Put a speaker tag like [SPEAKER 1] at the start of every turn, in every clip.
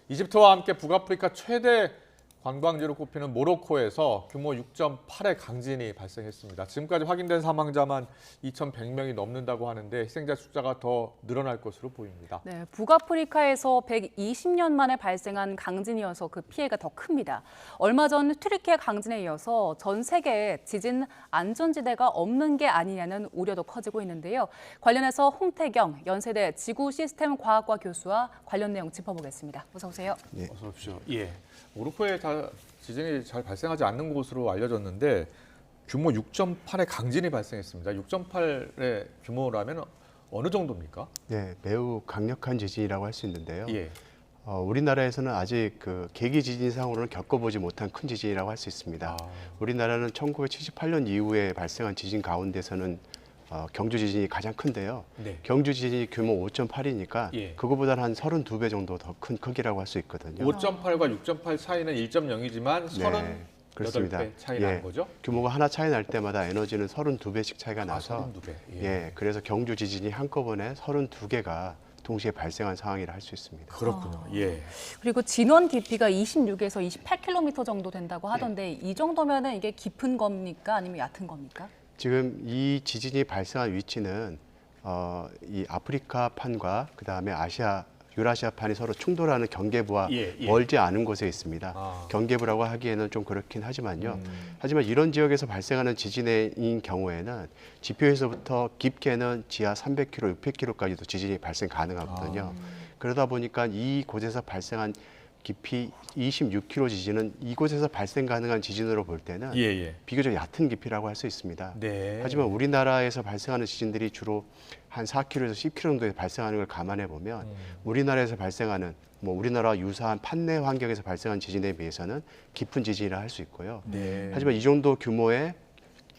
[SPEAKER 1] 이집트와 함께 북아프리카 최대 관광지로 꼽히는 모로코에서 규모 6.8의 강진이 발생했습니다. 지금까지 확인된 사망자만 2,100명이 넘는다고 하는데 희생자 숫자가 더 늘어날 것으로 보입니다.
[SPEAKER 2] 네, 북아프리카에서 120년 만에 발생한 강진이어서 그 피해가 더 큽니다. 얼마 전 튀르키예 강진에 이어서 전 세계에 지진 안전지대가 없는 게 아니냐는 우려도 커지고 있는데요. 관련해서 홍태경 연세대 지구시스템과학과 교수와 관련 내용 짚어보겠습니다. 어서 오세요.
[SPEAKER 1] 네. 어서 오십시오. 예. 모로코에 지진이 잘 발생하지 않는 곳으로 알려졌는데 규모 6.8의 강진이 발생했습니다. 6.8의 규모라면 어느 정도입니까?
[SPEAKER 3] 네, 매우 강력한 지진이라고 할 수 있는데요.
[SPEAKER 1] 예.
[SPEAKER 3] 우리나라에서는 아직 그 계기 지진상으로는 겪어보지 못한 큰 지진이라고 할 수 있습니다. 우리나라는 1978년 이후에 발생한 지진 가운데서는 경주 지진이 가장 큰데요.
[SPEAKER 1] 네.
[SPEAKER 3] 경주 지진이 규모 5.8이니까
[SPEAKER 1] 예.
[SPEAKER 3] 그거보다는 한 32배 정도 더 큰 크기라고 할 수 있거든요.
[SPEAKER 1] 5.8과 6.8 차이는 1.0이지만 38배 차이 나는 거죠?
[SPEAKER 3] 규모가 하나 차이 날 때마다 에너지는 32배씩 차이가 나서
[SPEAKER 1] 32배.
[SPEAKER 3] 예, 그래서 경주 지진이 한꺼번에 32개가 동시에 발생한 상황이라 할 수 있습니다.
[SPEAKER 1] 그렇군요. 예.
[SPEAKER 2] 그리고 진원 깊이가 26에서 28km 정도 된다고 하던데 이 정도면은 이게 깊은 겁니까? 아니면 얕은 겁니까?
[SPEAKER 3] 지금 이 지진이 발생한 위치는 이 아프리카판과 그다음에 유라시아판이 서로 충돌하는 경계부와 멀지 않은 곳에 있습니다. 경계부라고 하기에는 좀 그렇긴 하지만요. 하지만 이런 지역에서 발생하는 지진인 경우에는 지표에서부터 깊게는 지하 300km, 600km까지도 지진이 발생 가능하거든요. 그러다 보니까 이 곳에서 발생한 깊이 26km 지진은 이곳에서 발생 가능한 지진으로 볼 때는 비교적 얕은 깊이라고 할 수 있습니다.
[SPEAKER 1] 네.
[SPEAKER 3] 하지만 우리나라에서 발생하는 지진들이 주로 한 4km에서 10km 정도에 발생하는 걸 감안해 보면 우리나라에서 발생하는 우리나라와 유사한 판내 환경에서 발생한 지진에 비해서는 깊은 지진이라 할 수 있고요.
[SPEAKER 1] 네.
[SPEAKER 3] 하지만 이 정도 규모의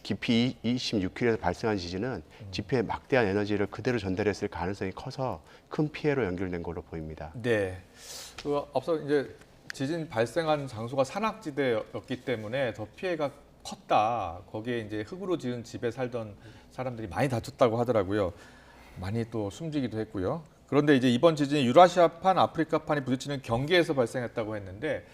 [SPEAKER 3] 깊이 26km에서 발생한 지진은 지표에 막대한 에너지를 그대로 전달했을 가능성이 커서 큰 피해로 연결된 걸로 보입니다.
[SPEAKER 1] 네. 앞서 이제 지진 발생한 장소가 산악지대였기 때문에 더 피해가 컸다. 거기에 이제 흙으로 지은 집에 살던 사람들이 많이 다쳤다고 하더라고요. 많이 또 숨지기도 했고요. 그런데 이제 이번 지진이 유라시아판, 아프리카판이 부딪히는 경계에서 발생했다고 했는데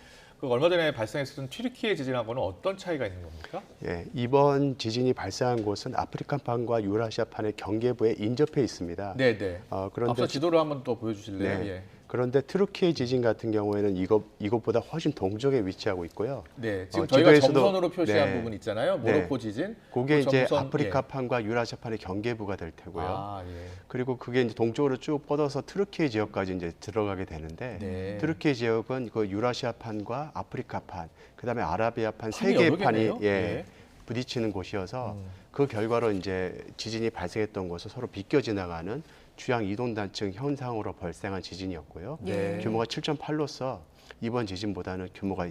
[SPEAKER 1] 그 얼마 전에 발생했었던 튀르키예 지진하고는 어떤 차이가 있는 겁니까?
[SPEAKER 3] 예, 이번 지진이 발생한 곳은 아프리카판과 유라시아판의 경계부에 인접해 있습니다.
[SPEAKER 1] 네네.
[SPEAKER 3] 그런데
[SPEAKER 1] 앞서 지도를 한번 또 보여주실래요?
[SPEAKER 3] 네.
[SPEAKER 1] 예.
[SPEAKER 3] 그런데 튀르키예 지진 같은 경우에는 이것보다 훨씬 동쪽에 위치하고 있고요.
[SPEAKER 1] 네, 지금 저희가
[SPEAKER 3] 지도에서도-
[SPEAKER 1] 점선으로 표시한
[SPEAKER 3] 네.
[SPEAKER 1] 부분 있잖아요. 모로코 지진.
[SPEAKER 3] 그게
[SPEAKER 1] 그
[SPEAKER 3] 이제
[SPEAKER 1] 점선,
[SPEAKER 3] 아프리카판과 유라시아판의 경계부가 될 테고요.
[SPEAKER 1] 예.
[SPEAKER 3] 그리고 그게 이제 동쪽으로 쭉 뻗어서 트르키예 지역까지 이제 들어가게 되는데
[SPEAKER 1] 네.
[SPEAKER 3] 트르키예 지역은 그 유라시아판과 아프리카판, 그다음에 아라비아판 세
[SPEAKER 1] 판이
[SPEAKER 3] 개의
[SPEAKER 1] 여러
[SPEAKER 3] 판이
[SPEAKER 1] 개네요. 예.
[SPEAKER 3] 부딪히는 곳이어서 그 결과로 이제 지진이 발생했던 곳을 서로 비껴 지나가는 주양 이동 단층 현상으로 발생한 지진이었고요.
[SPEAKER 2] 네.
[SPEAKER 3] 규모가 7.8로서 이번 지진보다는 규모가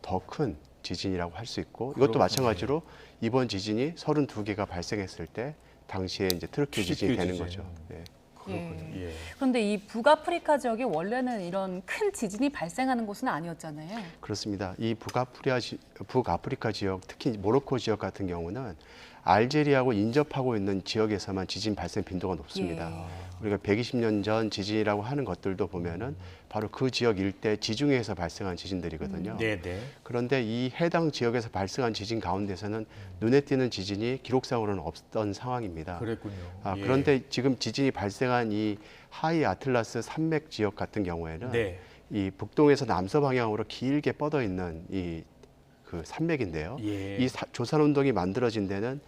[SPEAKER 3] 더 큰 지진이라고 할 수 있고 이것도
[SPEAKER 1] 그렇군요.
[SPEAKER 3] 마찬가지로 이번 지진이 32개가 발생했을 때 당시에 이제 트르키예 지진이 되는
[SPEAKER 1] 지진.
[SPEAKER 3] 거죠. 네.
[SPEAKER 1] 그렇군요. 예.
[SPEAKER 2] 그런데 이 북아프리카 지역이 원래는 이런 큰 지진이 발생하는 곳은 아니었잖아요.
[SPEAKER 3] 그렇습니다. 이 북아프리카 지역, 특히 모로코 지역 같은 경우는 알제리하고 인접하고 있는 지역에서만 지진 발생 빈도가 높습니다. 우리가 120년 전 지진이라고 하는 것들도 보면은 바로 그 지역 일대 지중해에서 발생한 지진들이거든요.
[SPEAKER 1] 네네.
[SPEAKER 3] 그런데 이 해당 지역에서 발생한 지진 가운데서는 눈에 띄는 지진이 기록상으로는 없던 상황입니다.
[SPEAKER 1] 그랬군요. 예.
[SPEAKER 3] 그런데 지금 지진이 발생한 이 하이 아틀라스 산맥 지역 같은 경우에는
[SPEAKER 1] 네.
[SPEAKER 3] 이 북동에서 남서 방향으로 길게 뻗어 있는 이 그 산맥인데요.
[SPEAKER 1] 예.
[SPEAKER 3] 이 조산 운동이 만들어진 데는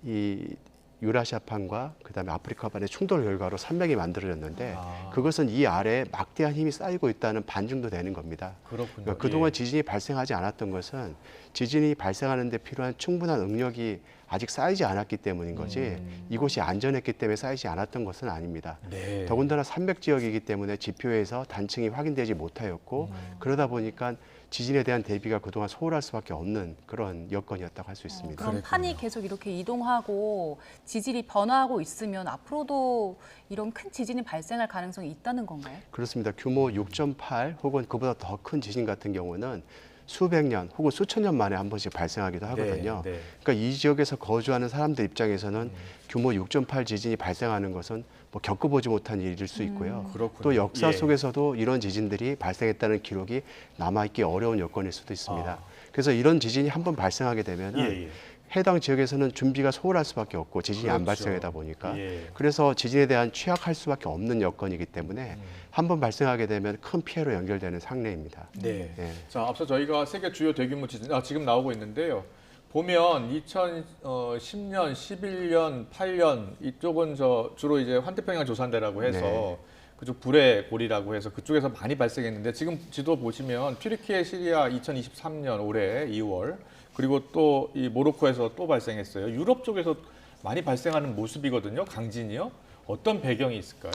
[SPEAKER 3] 이 유라시아판과 그다음에 아프리카판의 충돌 결과로 산맥이 만들어졌는데 그것은 이 아래에 막대한 힘이 쌓이고 있다는 반증도 되는 겁니다.
[SPEAKER 1] 그렇군요.
[SPEAKER 3] 그러니까 그동안 지진이 발생하지 않았던 것은 지진이 발생하는 데 필요한 충분한 응력이 아직 쌓이지 않았기 때문인 거지 이곳이 안전했기 때문에 쌓이지 않았던 것은 아닙니다.
[SPEAKER 1] 네.
[SPEAKER 3] 더군다나 산맥 지역이기 때문에 지표에서 단층이 확인되지 못하였고 그러다 보니까 지진에 대한 대비가 그동안 소홀할 수밖에 없는 그런 여건이었다고 할 수 있습니다.
[SPEAKER 2] 그럼 판이 계속 이렇게 이동하고 지질이 변화하고 있으면 앞으로도 이런 큰 지진이 발생할 가능성이 있다는 건가요?
[SPEAKER 3] 그렇습니다. 규모 6.8 혹은 그보다 더 큰 지진 같은 경우는 수백 년 혹은 수천 년 만에 한 번씩 발생하기도 하거든요.
[SPEAKER 1] 네.
[SPEAKER 3] 그러니까 이 지역에서 거주하는 사람들 입장에서는 규모 6.8 지진이 발생하는 것은 뭐 겪어보지 못한 일일 수 있고요.
[SPEAKER 1] 그렇군요.
[SPEAKER 3] 또 역사
[SPEAKER 1] 예.
[SPEAKER 3] 속에서도 이런 지진들이 발생했다는 기록이 남아있기 어려운 여건일 수도 있습니다.
[SPEAKER 1] 아.
[SPEAKER 3] 그래서 이런 지진이 한 번 발생하게 되면은
[SPEAKER 1] 예.
[SPEAKER 3] 해당 지역에서는 준비가 소홀할 수밖에 없고 지진이 안
[SPEAKER 1] 그렇죠.
[SPEAKER 3] 발생하다 보니까
[SPEAKER 1] 예.
[SPEAKER 3] 그래서 지진에 대한 취약할 수밖에 없는 여건이기 때문에 한 번 발생하게 되면 큰 피해로 연결되는 상례입니다.
[SPEAKER 1] 네.
[SPEAKER 3] 예.
[SPEAKER 1] 자, 앞서 저희가 세계 주요 대규모 지진 지금 나오고 있는데요. 보면 2010년, 11년, 8년 이쪽은 주로 이제 환태평양 조산대라고 해서
[SPEAKER 3] 네.
[SPEAKER 1] 그쪽 불의 고리라고 해서 그쪽에서 많이 발생했는데 지금 지도 보시면 튀르키예, 시리아 2023년 올해 2월 그리고 또 이 모로코에서 또 발생했어요. 유럽 쪽에서 많이 발생하는 모습이거든요. 강진이요. 어떤 배경이 있을까요?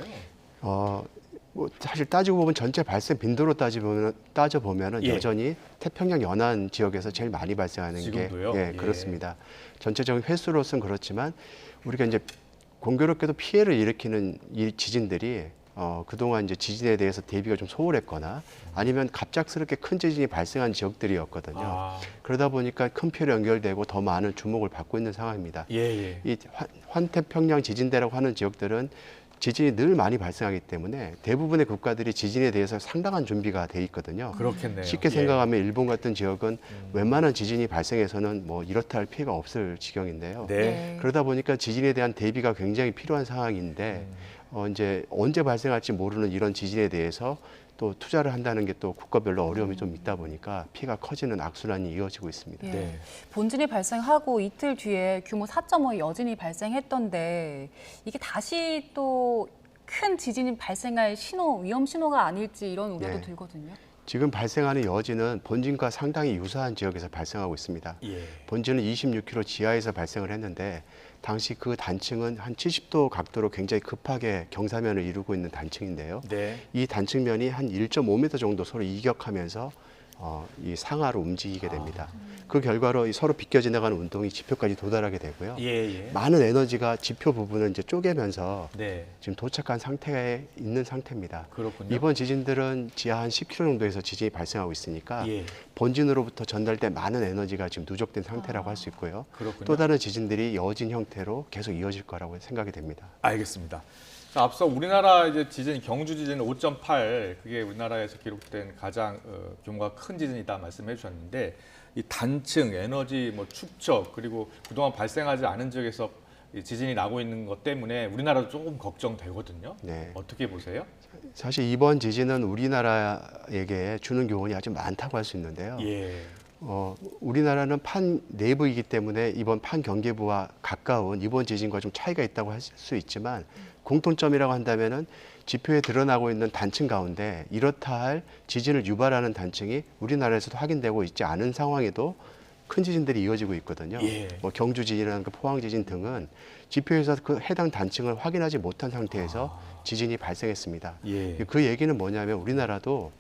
[SPEAKER 3] 뭐 사실 따지고 보면 전체 발생 빈도로 따져보면은
[SPEAKER 1] 예.
[SPEAKER 3] 여전히 태평양 연안 지역에서 제일 많이 발생하는
[SPEAKER 1] 지금도요?
[SPEAKER 3] 게
[SPEAKER 1] 예.
[SPEAKER 3] 그렇습니다. 전체적인 횟수로서는 그렇지만 우리가 이제 공교롭게도 피해를 일으키는 이 지진들이 그동안 이제 지진에 대해서 대비가 좀 소홀했거나 아니면 갑작스럽게 큰 지진이 발생한 지역들이었거든요. 그러다 보니까 큰 피해로 연결되고 더 많은 주목을 받고 있는 상황입니다.
[SPEAKER 1] 예.
[SPEAKER 3] 이 환태평양 지진대라고 하는 지역들은 지진이 늘 많이 발생하기 때문에 대부분의 국가들이 지진에 대해서 상당한 준비가 돼 있거든요.
[SPEAKER 1] 그렇겠네요.
[SPEAKER 3] 쉽게 생각하면 일본 같은 지역은 웬만한 지진이 발생해서는 뭐 이렇다 할 피해가 없을 지경인데요.
[SPEAKER 1] 네.
[SPEAKER 3] 그러다 보니까 지진에 대한 대비가 굉장히 필요한 상황인데 이제 언제 발생할지 모르는 이런 지진에 대해서 또 투자를 한다는 게 또 국가별로 어려움이 좀 있다 보니까 피해가 커지는 악순환이 이어지고 있습니다.
[SPEAKER 2] 예.
[SPEAKER 1] 네.
[SPEAKER 2] 본진이 발생하고 이틀 뒤에 규모 4.5의 여진이 발생했던데 이게 다시 또 큰 지진이 발생할 위험 신호가 아닐지 이런 우려도
[SPEAKER 3] 네.
[SPEAKER 2] 들거든요.
[SPEAKER 3] 지금 발생하는 여진은 본진과 상당히 유사한 지역에서 발생하고 있습니다.
[SPEAKER 1] 예.
[SPEAKER 3] 본진은 26km 지하에서 발생을 했는데 당시 그 단층은 한 70도 각도로 굉장히 급하게 경사면을 이루고 있는 단층인데요.
[SPEAKER 1] 네.
[SPEAKER 3] 이 단층면이 한 1.5m 정도 서로 이격하면서 이 상하로 움직이게 됩니다. 그 결과로 이 서로 비껴 지나가는 운동이 지표까지 도달하게 되고요.
[SPEAKER 1] 예.
[SPEAKER 3] 많은 에너지가 지표 부분을 이제 쪼개면서
[SPEAKER 1] 네.
[SPEAKER 3] 지금 도착한 상태에 있는 상태입니다.
[SPEAKER 1] 그렇군요.
[SPEAKER 3] 이번 지진들은 지하 한 10km 정도에서 지진이 발생하고 있으니까
[SPEAKER 1] 예.
[SPEAKER 3] 본진으로부터 전달된 많은 에너지가 지금 누적된 상태라고 할 수 있고요.
[SPEAKER 1] 그렇군요.
[SPEAKER 3] 또 다른 지진들이 여진 형태로 계속 이어질 거라고 생각이 됩니다.
[SPEAKER 1] 알겠습니다. 자, 앞서 우리나라 이제 지진 경주 지진 5.8 그게 우리나라에서 기록된 가장 규모가 큰 지진이다 말씀해 주셨는데 이 단층 에너지 뭐 축적 그리고 그동안 발생하지 않은 지역에서 이 지진이 나고 있는 것 때문에 우리나라도 조금 걱정되거든요.
[SPEAKER 3] 네.
[SPEAKER 1] 어떻게 보세요?
[SPEAKER 3] 사실 이번 지진은 우리나라에게 주는 교훈이 아주 많다고 할 수 있는데요.
[SPEAKER 1] 예.
[SPEAKER 3] 우리나라는 판 내부이기 때문에 이번 판 경계부와 가까운 이번 지진과 좀 차이가 있다고 할 수 있지만 공통점이라고 한다면은 지표에 드러나고 있는 단층 가운데 이렇다 할 지진을 유발하는 단층이 우리나라에서도 확인되고 있지 않은 상황에도 큰 지진들이 이어지고 있거든요.
[SPEAKER 1] 예.
[SPEAKER 3] 뭐 경주 지진이라든가 포항 지진 등은 지표에서 그 해당 단층을 확인하지 못한 상태에서 지진이 발생했습니다.
[SPEAKER 1] 예.
[SPEAKER 3] 그 얘기는 뭐냐면 우리나라도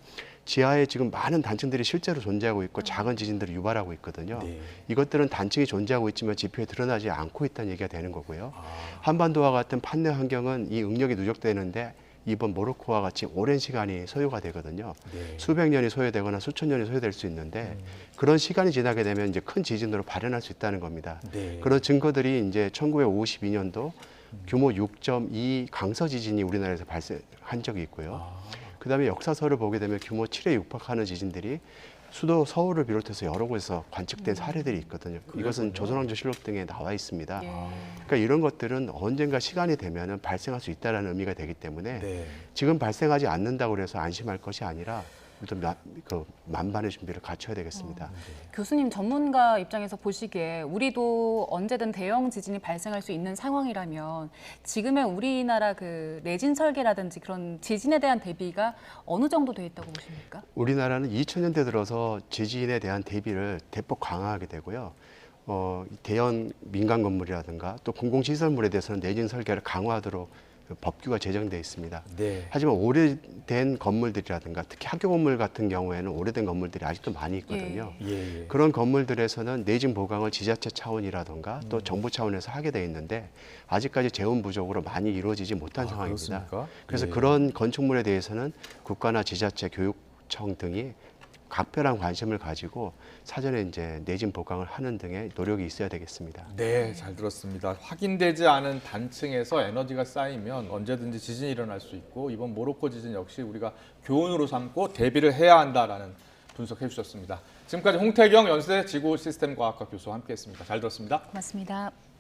[SPEAKER 3] 지하에 지금 많은 단층들이 실제로 존재하고 있고 작은 지진들을 유발하고 있거든요.
[SPEAKER 1] 네.
[SPEAKER 3] 이것들은 단층이 존재하고 있지만 지표에 드러나지 않고 있다는 얘기가 되는 거고요. 한반도와 같은 판내 환경은 이 응력이 누적되는데 이번 모로코와 같이 오랜 시간이 소요가 되거든요.
[SPEAKER 1] 네.
[SPEAKER 3] 수백 년이 소요되거나 수천 년이 소요될 수 있는데 그런 시간이 지나게 되면 이제 큰 지진으로 발현할 수 있다는 겁니다.
[SPEAKER 1] 네.
[SPEAKER 3] 그런 증거들이 이제 1952년도 규모 6.2 강서 지진이 우리나라에서 발생한 적이 있고요. 그다음에 역사서를 보게 되면 규모 7에 육박하는 지진들이 수도 서울을 비롯해서 여러 곳에서 관측된 사례들이 있거든요. 이것은 조선왕조실록 등에 나와 있습니다.
[SPEAKER 2] 예.
[SPEAKER 3] 그러니까 이런 것들은 언젠가 시간이 되면 발생할 수 있다는 의미가 되기 때문에
[SPEAKER 1] 네.
[SPEAKER 3] 지금 발생하지 않는다고 해서 안심할 것이 아니라 그 만반의 준비를 갖춰야 되겠습니다.
[SPEAKER 2] 교수님 전문가 입장에서 보시기에 우리도 언제든 대형 지진이 발생할 수 있는 상황이라면 지금의 우리나라 그 내진 설계라든지 그런 지진에 대한 대비가 어느 정도 돼 있다고 보십니까?
[SPEAKER 3] 우리나라는 2000년대 들어서 지진에 대한 대비를 대폭 강화하게 되고요. 대형 민간 건물이라든가 또 공공시설물에 대해서는 내진 설계를 강화하도록 법규가 제정돼 있습니다.
[SPEAKER 1] 네.
[SPEAKER 3] 하지만 오래된 건물들이라든가 특히 학교 건물 같은 경우에는 오래된 건물들이 아직도 많이 있거든요.
[SPEAKER 1] 예.
[SPEAKER 3] 그런 건물들에서는 내진 보강을 지자체 차원이라든가 또 정부 차원에서 하게 돼 있는데 아직까지 재원 부족으로 많이 이루어지지 못한 상황입니다.
[SPEAKER 1] 그렇습니까?
[SPEAKER 3] 그래서
[SPEAKER 1] 예.
[SPEAKER 3] 그런 건축물에 대해서는 국가나 지자체, 교육청 등이 각별한 관심을 가지고 사전에 이제 내진 보강을 하는 등의 노력이 있어야 되겠습니다.
[SPEAKER 1] 네, 잘 들었습니다. 확인되지 않은 단층에서 에너지가 쌓이면 언제든지 지진이 일어날 수 있고 이번 모로코 지진 역시 우리가 교훈으로 삼고 대비를 해야 한다라는 분석해 주셨습니다. 지금까지 홍태경 연세 지구시스템과학과 교수와 함께했습니다. 잘 들었습니다.
[SPEAKER 2] 고맙습니다.